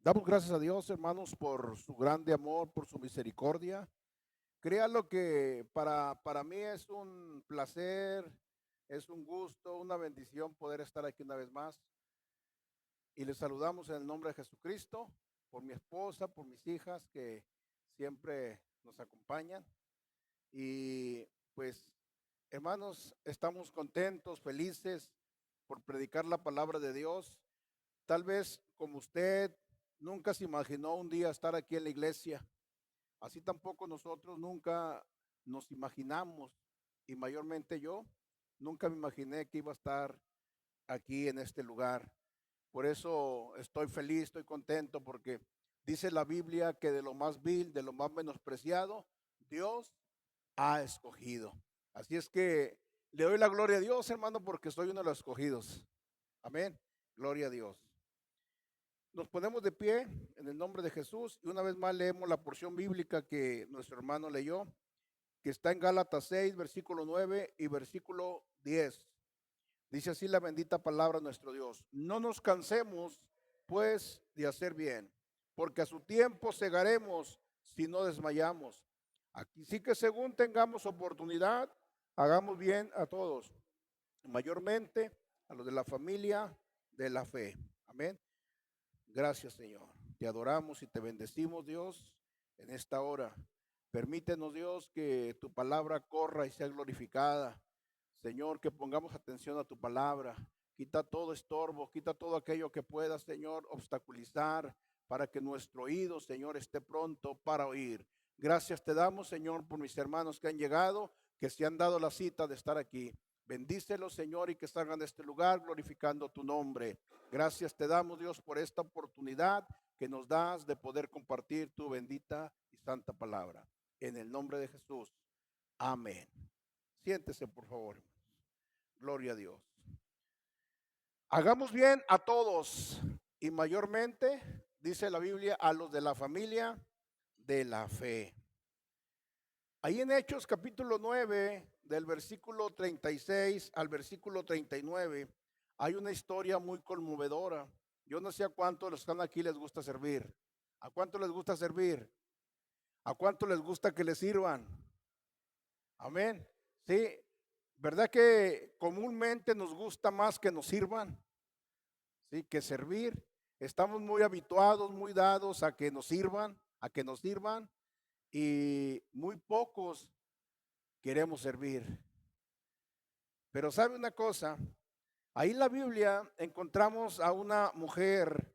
Damos gracias a Dios, hermanos, por su grande amor, por su misericordia. Créalo que para mí es un placer, es un gusto, una bendición poder estar aquí una vez más. Y les saludamos en el nombre de Jesucristo, por mi esposa, por mis hijas que siempre nos acompañan. Y pues, hermanos, estamos contentos, felices por predicar la palabra de Dios. Tal vez como usted nunca se imaginó un día estar aquí en la iglesia, así tampoco nosotros nunca nos imaginamos, y mayormente yo, nunca me imaginé que iba a estar aquí en este lugar. Por eso estoy feliz, estoy contento, porque dice la Biblia que de lo más vil, de lo más menospreciado, Dios ha escogido. Así es que le doy la gloria a Dios, hermano, porque soy uno de los escogidos. Amén. Gloria a Dios. Nos ponemos de pie en el nombre de Jesús y una vez más leemos la porción bíblica que nuestro hermano leyó, que está en Gálatas 6, versículo 9 y versículo 10. Dice así la bendita palabra de nuestro Dios: no nos cansemos pues de hacer bien, porque a su tiempo segaremos si no desmayamos. Aquí sí que según tengamos oportunidad, hagamos bien a todos, mayormente a los de la familia de la fe. Amén. Gracias, Señor. Te adoramos y te bendecimos, Dios, en esta hora. Permítenos, Dios, que tu palabra corra y sea glorificada. Señor, que pongamos atención a tu palabra. Quita todo estorbo, quita todo aquello que pueda, Señor, obstaculizar para que nuestro oído, Señor, esté pronto para oír. Gracias te damos, Señor, por mis hermanos que han llegado, que se han dado la cita de estar aquí. Bendícelos, Señor, y que salgan de este lugar glorificando tu nombre. Gracias te damos, Dios, por esta oportunidad que nos das de poder compartir tu bendita y santa palabra. En el nombre de Jesús. Amén. Siéntese, por favor. Gloria a Dios. Hagamos bien a todos y mayormente, dice la Biblia, a los de la familia de la fe. Ahí en Hechos capítulo 9, del versículo 36 al versículo 39, hay una historia muy conmovedora. Yo no sé a cuántos de los que están aquí les gusta servir. ¿A cuánto les gusta servir? ¿A cuánto les gusta que les sirvan? Amén. Sí, ¿verdad que comúnmente nos gusta más que nos sirvan? Sí, que servir. Estamos muy habituados, muy dados a que nos sirvan, y muy pocos queremos servir. Pero sabe una cosa, ahí en la Biblia encontramos a una mujer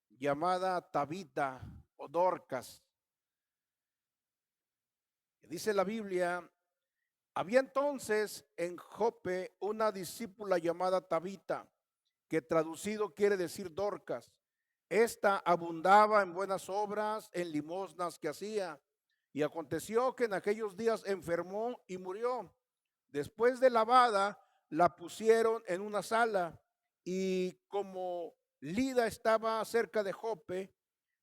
llamada Tabita o Dorcas. Dice la Biblia, había entonces en Jope una discípula llamada Tabita, que traducido quiere decir Dorcas. Esta abundaba en buenas obras, en limosnas que hacía. Y aconteció que en aquellos días enfermó y murió. Después de lavada, la pusieron en una sala, y como Lida estaba cerca de Jope,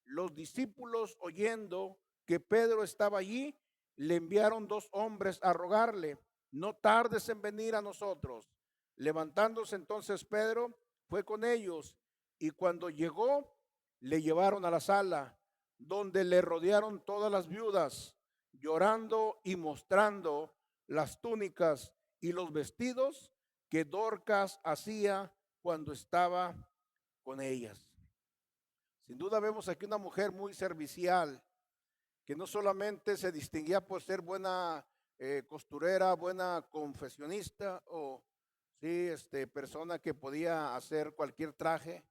los discípulos, oyendo que Pedro estaba allí, le enviaron dos hombres a rogarle: no tardes en venir a nosotros. Levantándose entonces Pedro, fue con ellos, y cuando llegó, le llevaron a la sala, donde le rodearon todas las viudas, llorando y mostrando las túnicas y los vestidos que Dorcas hacía cuando estaba con ellas. Sin duda vemos aquí una mujer muy servicial, que no solamente se distinguía por ser buena costurera, buena confeccionista, o sí, persona que podía hacer cualquier traje,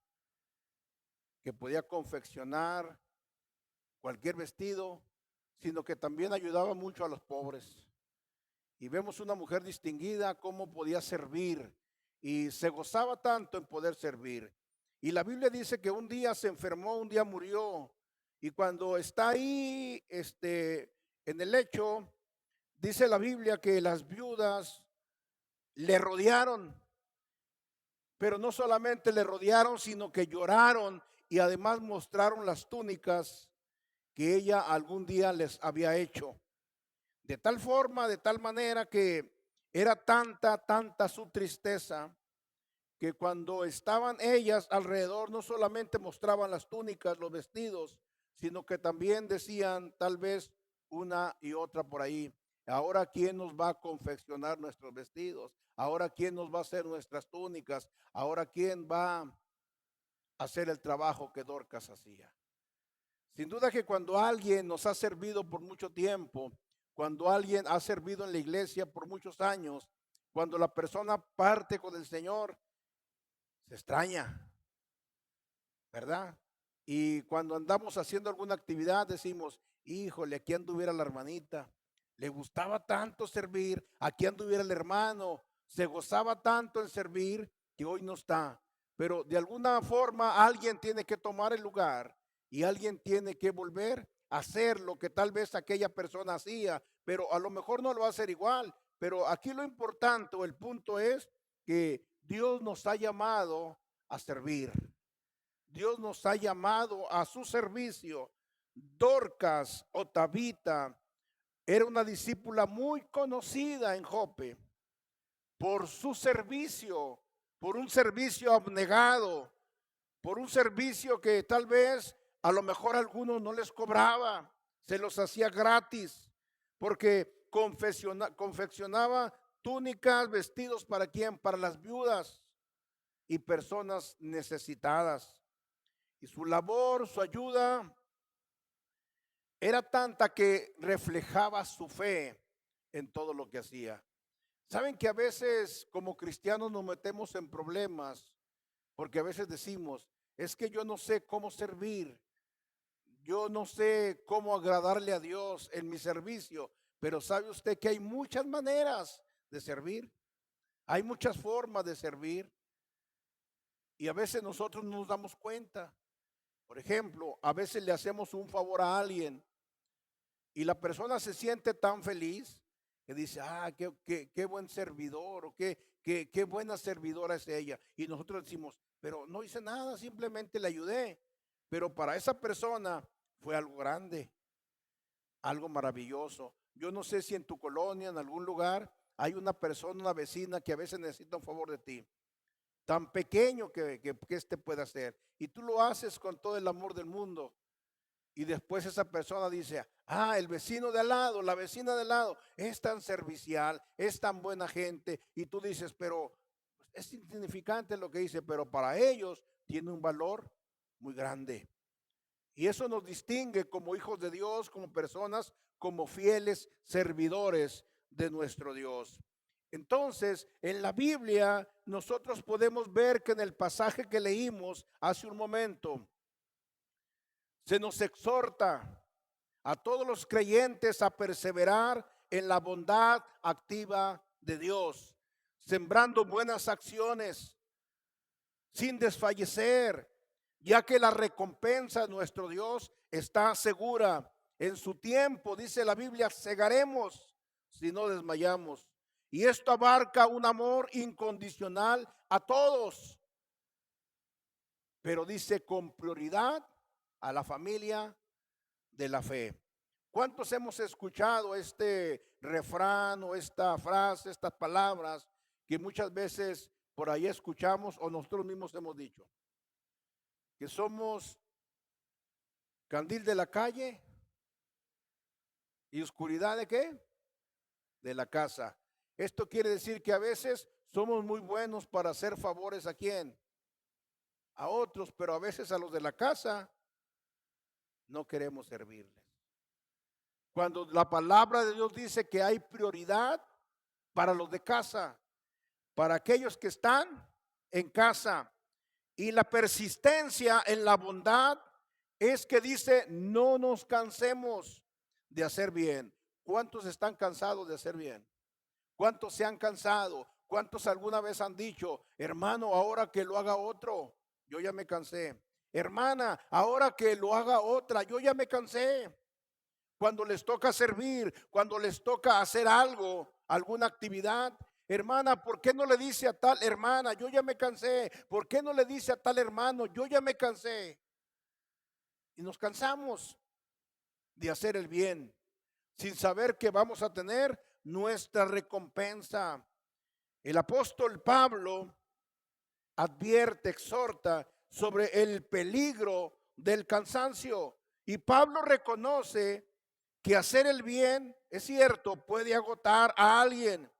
que podía confeccionar cualquier vestido, sino que también ayudaba mucho a los pobres. Y vemos una mujer distinguida cómo podía servir, y se gozaba tanto en poder servir. Y la Biblia dice que un día se enfermó, un día murió. Y cuando está ahí en el lecho, dice la Biblia que las viudas le rodearon, pero no solamente le rodearon, sino que lloraron y además mostraron las túnicas que ella algún día les había hecho. De tal forma, de tal manera que era tanta su tristeza, que cuando estaban ellas alrededor no solamente mostraban las túnicas, los vestidos, sino que también decían tal vez una y otra por ahí: ahora quién nos va a confeccionar nuestros vestidos, ahora quién nos va a hacer nuestras túnicas, ahora quién va a hacer el trabajo que Dorcas hacía. Sin duda que cuando alguien nos ha servido por mucho tiempo, cuando alguien ha servido en la iglesia por muchos años, cuando la persona parte con el Señor, se extraña, ¿verdad? Y cuando andamos haciendo alguna actividad decimos: híjole, aquí anduviera la hermanita, le gustaba tanto servir, aquí anduviera el hermano, se gozaba tanto en servir que hoy no está. Pero de alguna forma alguien tiene que tomar el lugar y alguien tiene que volver a hacer lo que tal vez aquella persona hacía, pero a lo mejor no lo va a hacer igual. Pero aquí lo importante, el punto es que Dios nos ha llamado a servir. Dios nos ha llamado a su servicio. Dorcas o Tabita era una discípula muy conocida en Jope por su servicio, por un servicio abnegado, por un servicio que tal vez a lo mejor a algunos no les cobraba, se los hacía gratis, porque confeccionaba túnicas, vestidos, ¿para quién? Para las viudas y personas necesitadas. Y su labor, su ayuda era tanta que reflejaba su fe en todo lo que hacía. Saben que a veces como cristianos nos metemos en problemas porque a veces decimos: es que yo no sé cómo servir, yo no sé cómo agradarle a Dios en mi servicio. Pero ¿sabe usted que hay muchas maneras de servir? Hay muchas formas de servir y a veces nosotros no nos damos cuenta. Por ejemplo, a veces le hacemos un favor a alguien y la persona se siente tan feliz que dice: ah, qué buen servidor, o qué buena servidora es ella. Y nosotros decimos: pero no hice nada, simplemente le ayudé. Pero para esa persona fue algo grande, algo maravilloso. Yo no sé si en tu colonia, en algún lugar, hay una persona, una vecina que a veces necesita un favor de ti, tan pequeño que este puede hacer. Y tú lo haces con todo el amor del mundo. Y después esa persona dice: ah, el vecino de al lado, la vecina de al lado, es tan servicial, es tan buena gente. Y tú dices: pero es insignificante lo que dice, pero para ellos tiene un valor muy grande. Y eso nos distingue como hijos de Dios, como personas, como fieles servidores de nuestro Dios. Entonces, en la Biblia nosotros podemos ver que en el pasaje que leímos hace un momento, se nos exhorta a todos los creyentes a perseverar en la bondad activa de Dios, sembrando buenas acciones sin desfallecer, ya que la recompensa de nuestro Dios está segura. En su tiempo, dice la Biblia, segaremos si no desmayamos. Y esto abarca un amor incondicional a todos, pero dice con prioridad a la familia de la fe. ¿Cuántos hemos escuchado este refrán o esta frase, estas palabras que muchas veces por ahí escuchamos o nosotros mismos hemos dicho? Que somos candil de la calle y oscuridad de ¿qué? De la casa. Esto quiere decir que a veces somos muy buenos para hacer favores ¿a quién? A otros, pero a veces a los de la casa no queremos servirles. Cuando la palabra de Dios dice que hay prioridad para los de casa, para aquellos que están en casa. Y la persistencia en la bondad es que dice: no nos cansemos de hacer bien. ¿Cuántos están cansados de hacer bien? ¿Cuántos se han cansado? ¿Cuántos alguna vez han dicho: hermano, ahora que lo haga otro, yo ya me cansé? Hermana, ahora que lo haga otra, yo ya me cansé. Cuando les toca servir, cuando les toca hacer algo, alguna actividad: hermana, ¿por qué no le dice a tal hermana? Yo ya me cansé. ¿Por qué no le dice a tal hermano? Yo ya me cansé. Y nos cansamos de hacer el bien, sin saber que vamos a tener nuestra recompensa. El apóstol Pablo advierte, exhorta sobre el peligro del cansancio. Y Pablo reconoce que hacer el bien, es cierto, puede agotar a alguien,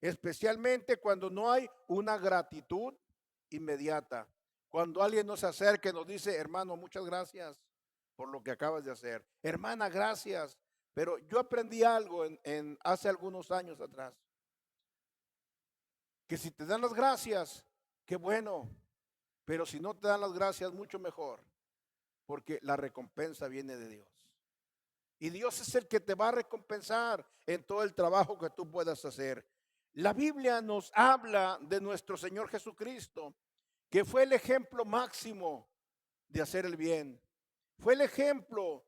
especialmente cuando no hay una gratitud inmediata. Cuando alguien nos acerca y nos dice, hermano, muchas gracias por lo que acabas de hacer. Hermana, gracias. Pero yo aprendí algo hace algunos años atrás, que si te dan las gracias, qué bueno, pero si no te dan las gracias, mucho mejor, porque la recompensa viene de Dios. Y Dios es el que te va a recompensar en todo el trabajo que tú puedas hacer. La Biblia nos habla de nuestro Señor Jesucristo, que fue el ejemplo máximo de hacer el bien. Fue el ejemplo,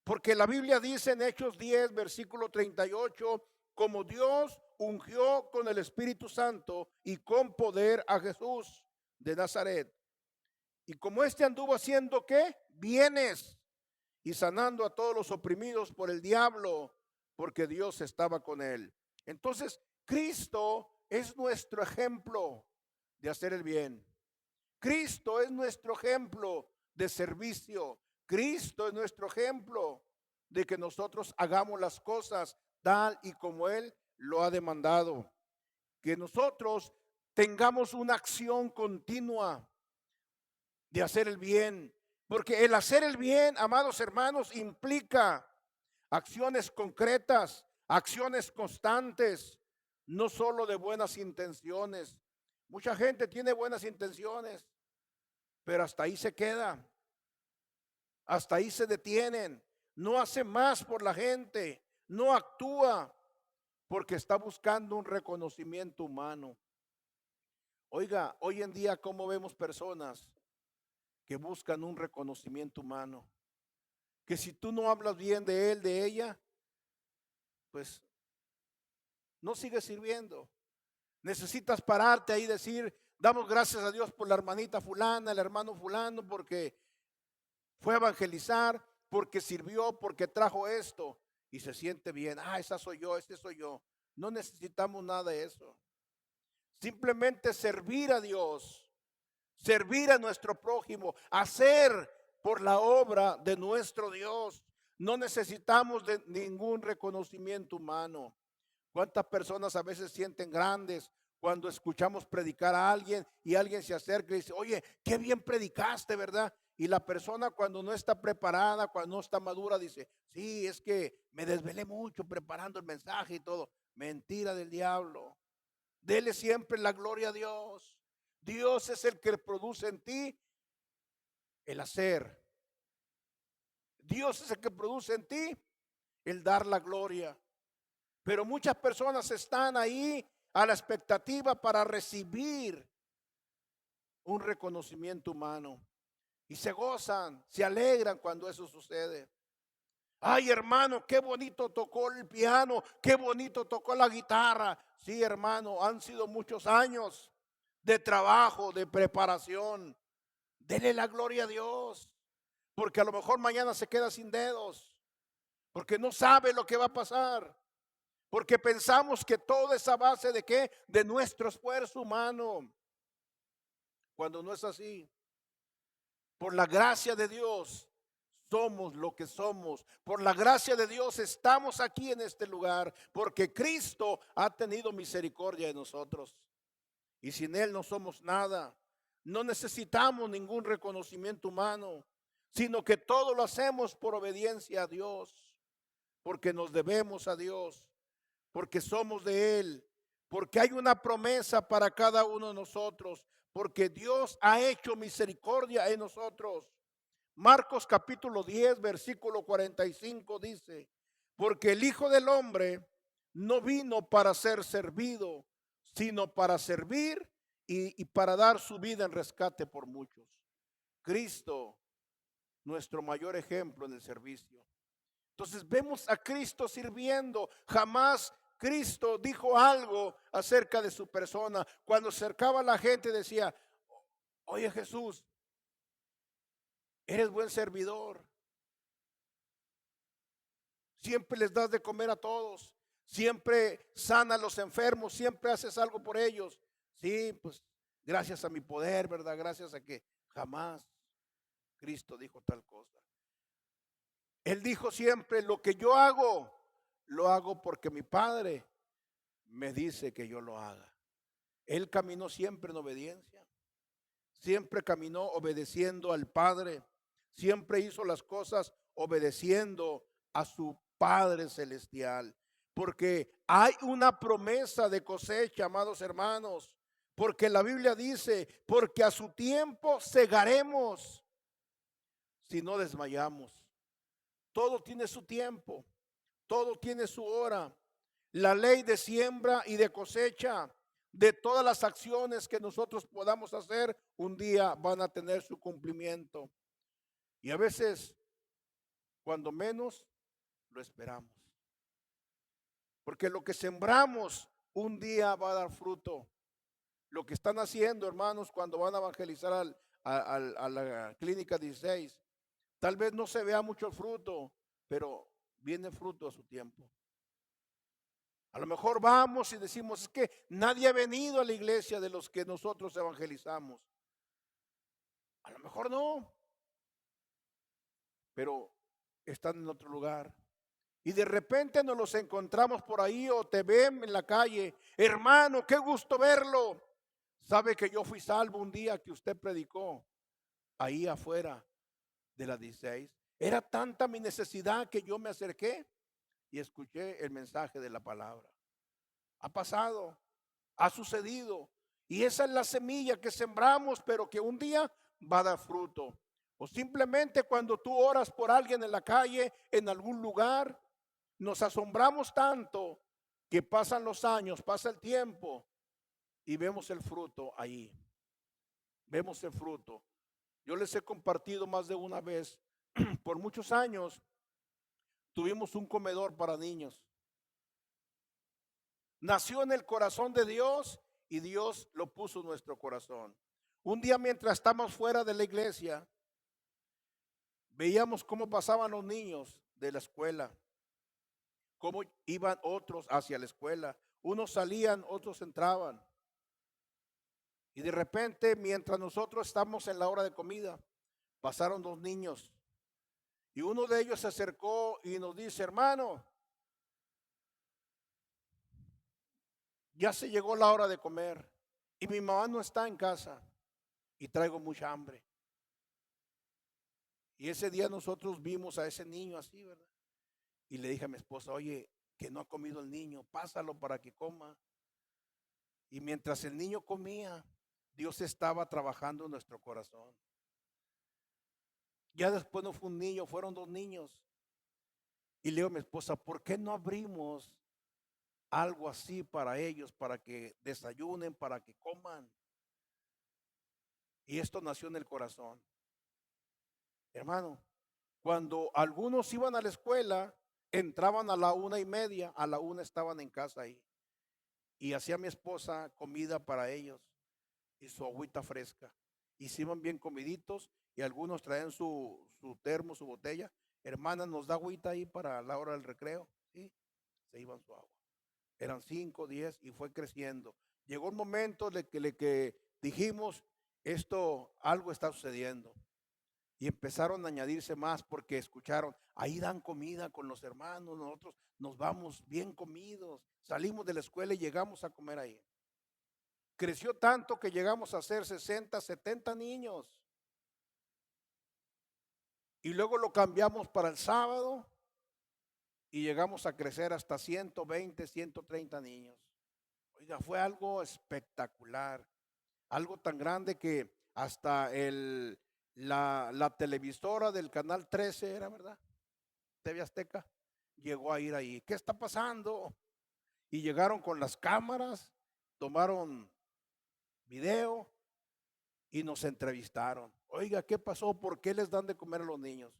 porque la Biblia dice en Hechos 10, versículo 38, como Dios ungió con el Espíritu Santo y con poder a Jesús de Nazaret. Y como éste anduvo haciendo, ¿qué? Bienes y sanando a todos los oprimidos por el diablo, porque Dios estaba con él. Entonces, Cristo es nuestro ejemplo de hacer el bien. Cristo es nuestro ejemplo de servicio. Cristo es nuestro ejemplo de que nosotros hagamos las cosas tal y como Él lo ha demandado. Que nosotros tengamos una acción continua de hacer el bien. Porque el hacer el bien, amados hermanos, implica acciones concretas, acciones constantes, no solo de buenas intenciones. Mucha gente tiene buenas intenciones, pero hasta ahí se queda, hasta ahí se detienen, no hace más por la gente, no actúa porque está buscando un reconocimiento humano. Oiga, hoy en día, ¿cómo vemos personas que buscan un reconocimiento humano? Que si tú no hablas bien de él, de ella, pues no sigues sirviendo. Necesitas pararte ahí y decir, damos gracias a Dios por la hermanita fulana, el hermano fulano, porque fue a evangelizar, porque sirvió, porque trajo esto y se siente bien. Ah, esa soy yo, este soy yo. No necesitamos nada de eso. Simplemente servir a Dios, servir a nuestro prójimo, hacer por la obra de nuestro Dios. No necesitamos de ningún reconocimiento humano. ¿Cuántas personas a veces sienten grandes cuando escuchamos predicar a alguien y alguien se acerca y dice, oye, qué bien predicaste, ¿verdad? Y la persona cuando no está preparada, cuando no está madura, dice, sí, es que me desvelé mucho preparando el mensaje y todo. Mentira del diablo. Dele siempre la gloria a Dios. Dios es el que produce en ti el hacer. Dios es el que produce en ti el dar la gloria. Pero muchas personas están ahí a la expectativa para recibir un reconocimiento humano. Y se gozan, se alegran cuando eso sucede. Ay, hermano, qué bonito tocó el piano, qué bonito tocó la guitarra. Sí, hermano, han sido muchos años de trabajo, de preparación. Dele la gloria a Dios, porque a lo mejor mañana se queda sin dedos, porque no sabe lo que va a pasar. Porque pensamos que todo es a base de qué? De nuestro esfuerzo humano. Cuando no es así. Por la gracia de Dios somos lo que somos. Por la gracia de Dios estamos aquí en este lugar. Porque Cristo ha tenido misericordia de nosotros. Y sin Él no somos nada. No necesitamos ningún reconocimiento humano, sino que todo lo hacemos por obediencia a Dios. Porque nos debemos a Dios. Porque somos de Él, porque hay una promesa para cada uno de nosotros, porque Dios ha hecho misericordia en nosotros. Marcos capítulo 10, versículo 45 dice, porque el Hijo del Hombre no vino para ser servido, sino para servir y para dar su vida en rescate por muchos. Cristo, nuestro mayor ejemplo en el servicio. Entonces vemos a Cristo sirviendo. Jamás Cristo dijo algo acerca de su persona. Cuando acercaba a la gente decía, oye Jesús, eres buen servidor. Siempre les das de comer a todos. Siempre sana a los enfermos. Siempre haces algo por ellos. Sí, pues gracias a mi poder, ¿verdad? Gracias a que jamás Cristo dijo tal cosa. Él dijo siempre, lo que yo hago, lo hago porque mi Padre me dice que yo lo haga. Él caminó siempre en obediencia, siempre caminó obedeciendo al Padre, siempre hizo las cosas obedeciendo a su Padre celestial, porque hay una promesa de cosecha, amados hermanos, porque la Biblia dice, porque a su tiempo segaremos si no desmayamos. Todo tiene su tiempo, todo tiene su hora. La ley de siembra y de cosecha, de todas las acciones que nosotros podamos hacer, un día van a tener su cumplimiento. Y a veces, cuando menos, lo esperamos. Porque lo que sembramos un día va a dar fruto. Lo que están haciendo, hermanos, cuando van a evangelizar a la clínica 16, tal vez no se vea mucho fruto, pero viene fruto a su tiempo. A lo mejor vamos y decimos, es que nadie ha venido a la iglesia de los que nosotros evangelizamos. A lo mejor no, pero están en otro lugar. Y de repente nos los encontramos por ahí o te ven en la calle. Hermano, qué gusto verlo. Sabe que yo fui salvo un día que usted predicó ahí afuera de la 16. Era tanta mi necesidad que yo me acerqué y escuché el mensaje de la palabra. Ha pasado, ha sucedido. Y esa es la semilla que sembramos, pero que un día va a dar fruto. O simplemente cuando tú oras por alguien en la calle, en algún lugar, nos asombramos tanto que pasan los años, pasa el tiempo y vemos el fruto ahí. Vemos el fruto. Yo les he compartido más de una vez, por muchos años tuvimos un comedor para niños. Nació en el corazón de Dios y Dios lo puso en nuestro corazón. Un día mientras estábamos fuera de la iglesia, veíamos cómo pasaban los niños de la escuela, cómo iban otros hacia la escuela. Unos salían, otros entraban. Y de repente, mientras nosotros estamos en la hora de comida, pasaron dos niños. Y uno de ellos se acercó y nos dice, hermano, ya se llegó la hora de comer y mi mamá no está en casa y traigo mucha hambre. Y ese día nosotros vimos a ese niño así, ¿verdad? Y le dije a mi esposa, oye, que no ha comido el niño, pásalo para que coma. Y mientras el niño comía, Dios estaba trabajando en nuestro corazón. Ya después no fue un niño, fueron dos niños. Y le digo a mi esposa, ¿por qué no abrimos algo así para ellos, para que desayunen, para que coman? Y esto nació en el corazón. Hermano, cuando algunos iban a la escuela, entraban a la 1:30, a la 1 estaban en casa ahí. Y hacía mi esposa comida para ellos y su agüita fresca. Y se iban bien comiditos y algunos traían su termo, su botella. Hermana, nos da agüita ahí para la hora del recreo. Sí, se iban su agua. Eran 5, 10 y fue creciendo. Llegó un momento que dijimos, esto, algo está sucediendo. Y empezaron a añadirse más porque escucharon, ahí dan comida con los hermanos, nosotros nos vamos bien comidos, salimos de la escuela y llegamos a comer ahí. Creció tanto que llegamos a ser 60, 70 niños. Y luego lo cambiamos para el sábado y llegamos a crecer hasta 120, 130 niños. Oiga, fue algo espectacular, algo tan grande que hasta la televisora del canal 13 era, ¿verdad? TV Azteca, llegó a ir ahí. ¿Qué está pasando? Y llegaron con las cámaras, tomaron video y nos entrevistaron. Oiga, ¿qué pasó? ¿Por qué les dan de comer a los niños?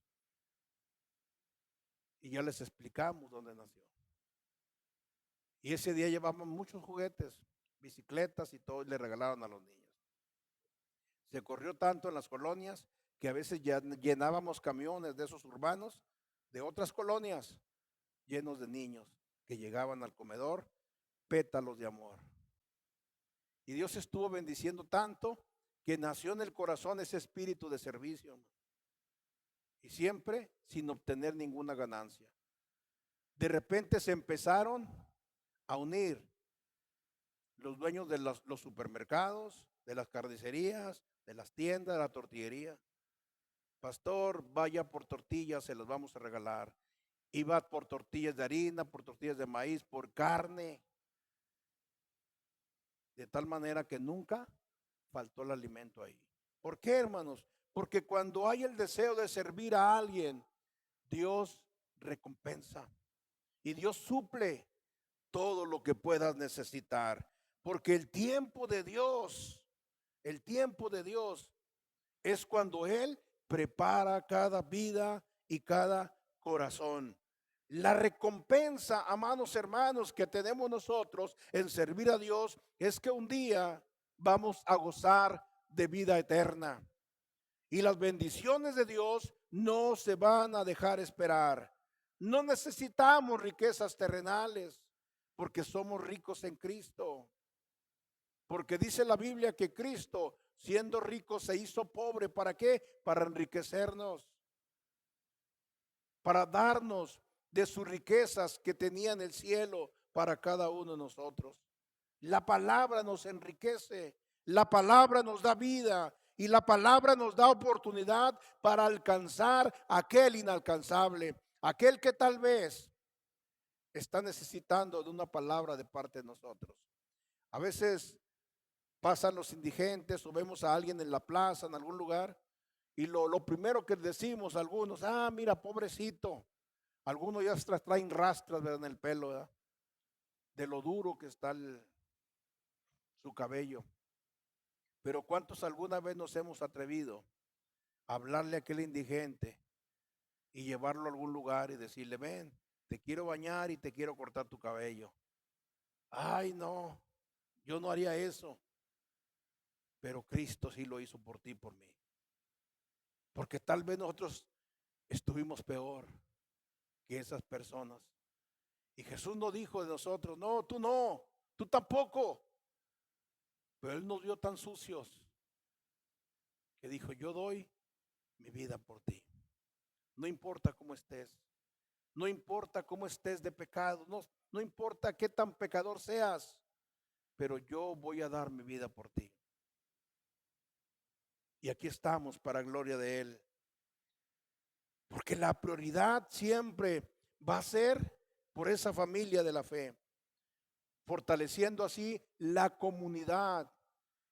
Y ya les explicamos dónde nació. Y ese día llevaban muchos juguetes, bicicletas y todo, y le regalaron a los niños. Se corrió tanto en las colonias que a veces ya llenábamos camiones de esos urbanos de otras colonias llenos de niños que llegaban al comedor, pétalos de amor. Y Dios estuvo bendiciendo tanto que nació en el corazón ese espíritu de servicio. Y siempre sin obtener ninguna ganancia. De repente se empezaron a unir los dueños de los supermercados, de las carnicerías, de las tiendas, de la tortillería. Pastor, vaya por tortillas, se las vamos a regalar. Iba por tortillas de harina, por tortillas de maíz, por carne. De tal manera que nunca faltó el alimento ahí. ¿Por qué, hermanos? Porque cuando hay el deseo de servir a alguien, Dios recompensa y Dios suple todo lo que puedas necesitar. Porque el tiempo de Dios es cuando Él prepara cada vida y cada corazón. La recompensa, amados hermanos, que tenemos nosotros en servir a Dios es que un día vamos a gozar de vida eterna. Y las bendiciones de Dios no se van a dejar esperar. No necesitamos riquezas terrenales porque somos ricos en Cristo. Porque dice la Biblia que Cristo, siendo rico, se hizo pobre. ¿Para qué? Para enriquecernos, para darnos de sus riquezas que tenía en el cielo para cada uno de nosotros. La palabra nos enriquece, la palabra nos da vida y la palabra nos da oportunidad para alcanzar aquel inalcanzable, aquel que tal vez está necesitando de una palabra de parte de nosotros. A veces pasan los indigentes o vemos a alguien en la plaza, en algún lugar, y lo primero que decimos a algunos, mira, pobrecito. Algunos ya traen rastras, ¿verdad?, en el pelo, ¿verdad?, de lo duro que está su cabello. Pero ¿cuántos alguna vez nos hemos atrevido a hablarle a aquel indigente y llevarlo a algún lugar y decirle, ven, te quiero bañar y te quiero cortar tu cabello? Ay, no, yo no haría eso. Pero Cristo sí lo hizo por ti y por mí. Porque tal vez nosotros estuvimos peor que esas personas. Y Jesús no dijo de nosotros, no, tú tampoco. Pero Él nos vio tan sucios que dijo, yo doy mi vida por ti. No importa cómo estés, no importa cómo estés de pecado, no importa qué tan pecador seas, pero yo voy a dar mi vida por ti. Y aquí estamos para gloria de Él. Porque la prioridad siempre va a ser por esa familia de la fe, fortaleciendo así la comunidad.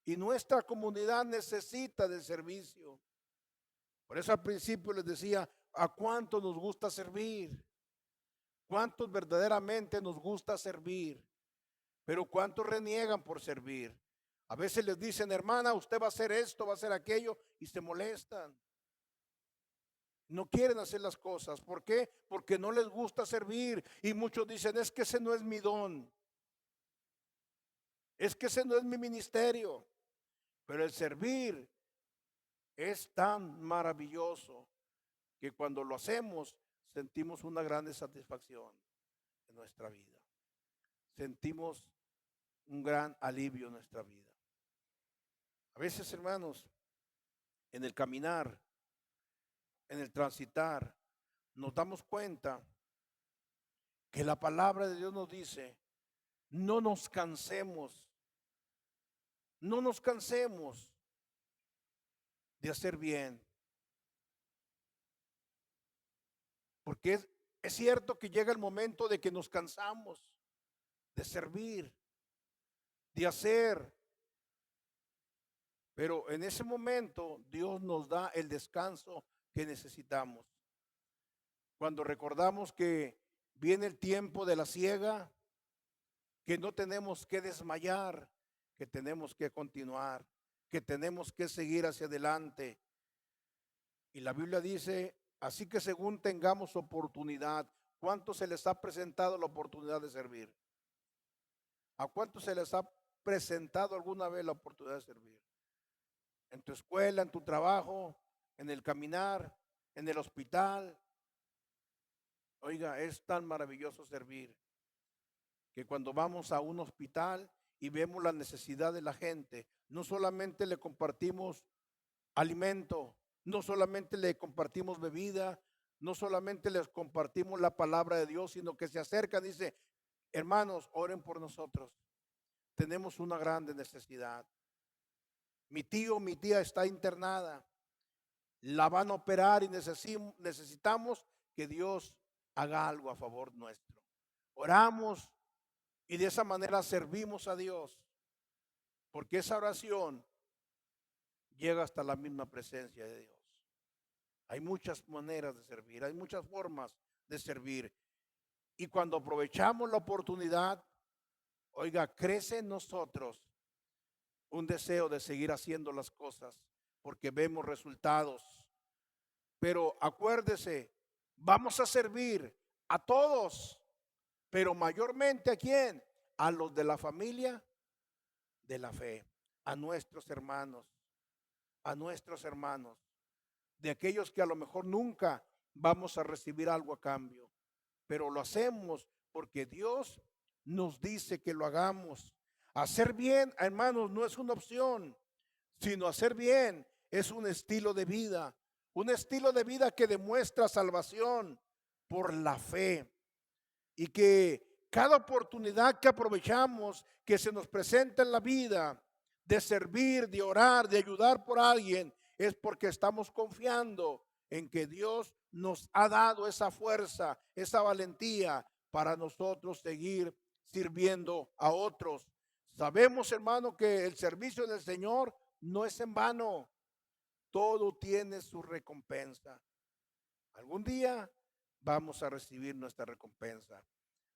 Y nuestra comunidad necesita del servicio. Por eso al principio les decía, ¿a cuánto nos gusta servir? ¿Cuántos verdaderamente nos gusta servir? Pero ¿cuántos reniegan por servir? A veces les dicen, hermana, usted va a hacer esto, va a hacer aquello, y se molestan. No quieren hacer las cosas. ¿Por qué? Porque no les gusta servir. Y muchos dicen, es que ese no es mi don. Es que ese no es mi ministerio. Pero el servir es tan maravilloso que cuando lo hacemos sentimos una grande satisfacción en nuestra vida. Sentimos un gran alivio en nuestra vida. A veces, hermanos, en el caminar, en el transitar, nos damos cuenta que la palabra de Dios nos dice, no nos cansemos, no nos cansemos de hacer bien. Porque es cierto que llega el momento de que nos cansamos de servir, de hacer. Pero en ese momento Dios nos da el descanso que necesitamos. Cuando recordamos que viene el tiempo de la siega, que no tenemos que desmayar, que tenemos que continuar, que tenemos que seguir hacia adelante. Y la Biblia dice, así que según tengamos oportunidad, ¿cuánto se les ha presentado la oportunidad de servir? ¿A cuánto se les ha presentado alguna vez la oportunidad de servir? En tu escuela, en tu trabajo, en el caminar, en el hospital. Oiga, es tan maravilloso servir que cuando vamos a un hospital y vemos la necesidad de la gente, no solamente le compartimos alimento, no solamente le compartimos bebida, no solamente les compartimos la palabra de Dios, sino que se acercan y dice, hermanos, oren por nosotros. Tenemos una grande necesidad. Mi tío, mi tía está internada, la van a operar y necesitamos que Dios haga algo a favor nuestro. Oramos y de esa manera servimos a Dios, porque esa oración llega hasta la misma presencia de Dios. Hay muchas maneras de servir, hay muchas formas de servir. Y cuando aprovechamos la oportunidad, oiga, crece en nosotros un deseo de seguir haciendo las cosas porque vemos resultados. Pero acuérdese, vamos a servir a todos, pero mayormente ¿a quién? A los de la familia de la fe, a nuestros hermanos, de aquellos que a lo mejor nunca vamos a recibir algo a cambio, pero lo hacemos porque Dios nos dice que lo hagamos. Hacer bien, hermanos, no es una opción, sino hacer bien es un estilo de vida que demuestra salvación por la fe y que cada oportunidad que aprovechamos, que se nos presenta en la vida, de servir, de orar, de ayudar por alguien, es porque estamos confiando en que Dios nos ha dado esa fuerza, esa valentía para nosotros seguir sirviendo a otros. Sabemos, hermano, que el servicio del Señor no es en vano. Todo tiene su recompensa. Algún día vamos a recibir nuestra recompensa.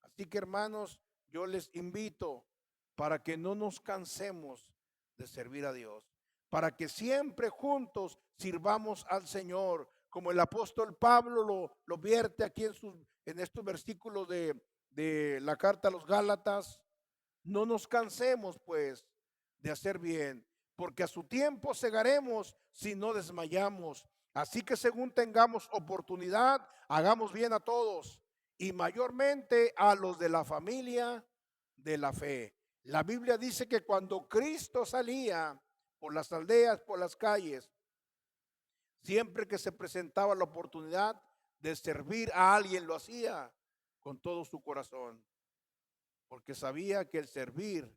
Así que, hermanos, yo les invito para que no nos cansemos de servir a Dios, para que siempre juntos sirvamos al Señor, como el apóstol Pablo lo vierte aquí en estos versículos de la carta a los Gálatas. No nos cansemos, pues, de hacer bien, porque a su tiempo segaremos si no desmayamos. Así que según tengamos oportunidad, hagamos bien a todos y mayormente a los de la familia de la fe. La Biblia dice que cuando Cristo salía por las aldeas, por las calles, siempre que se presentaba la oportunidad de servir a alguien, lo hacía con todo su corazón, porque sabía que el servir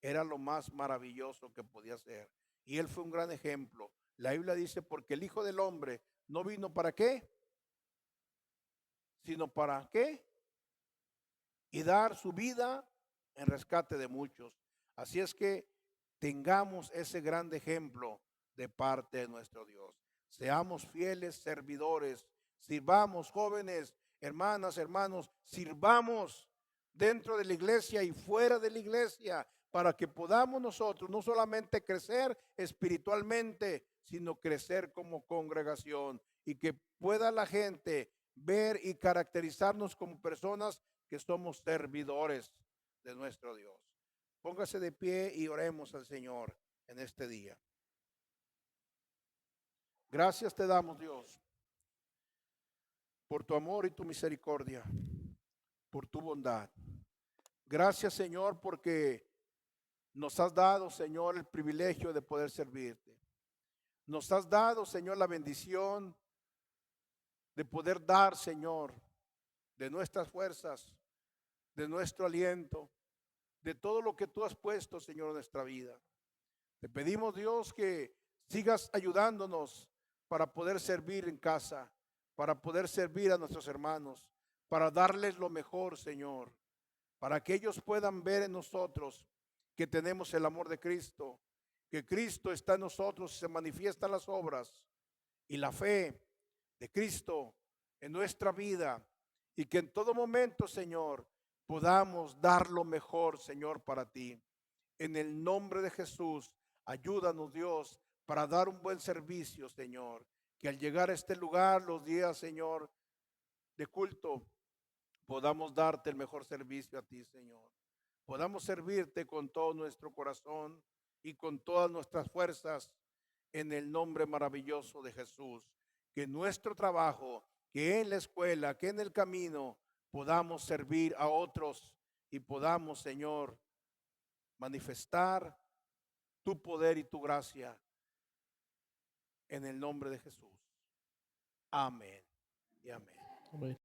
era lo más maravilloso que podía ser. Y él fue un gran ejemplo. La Biblia dice, porque el Hijo del Hombre no vino para qué, sino para qué, y dar su vida en rescate de muchos. Así es que tengamos ese gran ejemplo de parte de nuestro Dios. Seamos fieles servidores, sirvamos, jóvenes, hermanas, hermanos, sirvamos dentro de la iglesia y fuera de la iglesia, para que podamos nosotros no solamente crecer espiritualmente, sino crecer como congregación y que pueda la gente ver y caracterizarnos como personas que somos servidores de nuestro Dios. Póngase de pie y oremos al Señor en este día. Gracias te damos, Dios, por tu amor y tu misericordia, por tu bondad. Gracias, Señor, porque nos has dado, Señor, el privilegio de poder servirte. Nos has dado, Señor, la bendición de poder dar, Señor, de nuestras fuerzas, de nuestro aliento, de todo lo que tú has puesto, Señor, en nuestra vida. Te pedimos, Dios, que sigas ayudándonos para poder servir en casa, para poder servir a nuestros hermanos, para darles lo mejor, Señor, para que ellos puedan ver en nosotros que tenemos el amor de Cristo, que Cristo está en nosotros y se manifiestan las obras y la fe de Cristo en nuestra vida, y que en todo momento, Señor, podamos dar lo mejor, Señor, para ti. En el nombre de Jesús, ayúdanos, Dios, para dar un buen servicio, Señor. Que al llegar a este lugar, los días, Señor, de culto, podamos darte el mejor servicio a ti, Señor. Podamos servirte con todo nuestro corazón y con todas nuestras fuerzas en el nombre maravilloso de Jesús. Que nuestro trabajo, que en la escuela, que en el camino, podamos servir a otros y podamos, Señor, manifestar tu poder y tu gracia en el nombre de Jesús. Amén y amén. Amén.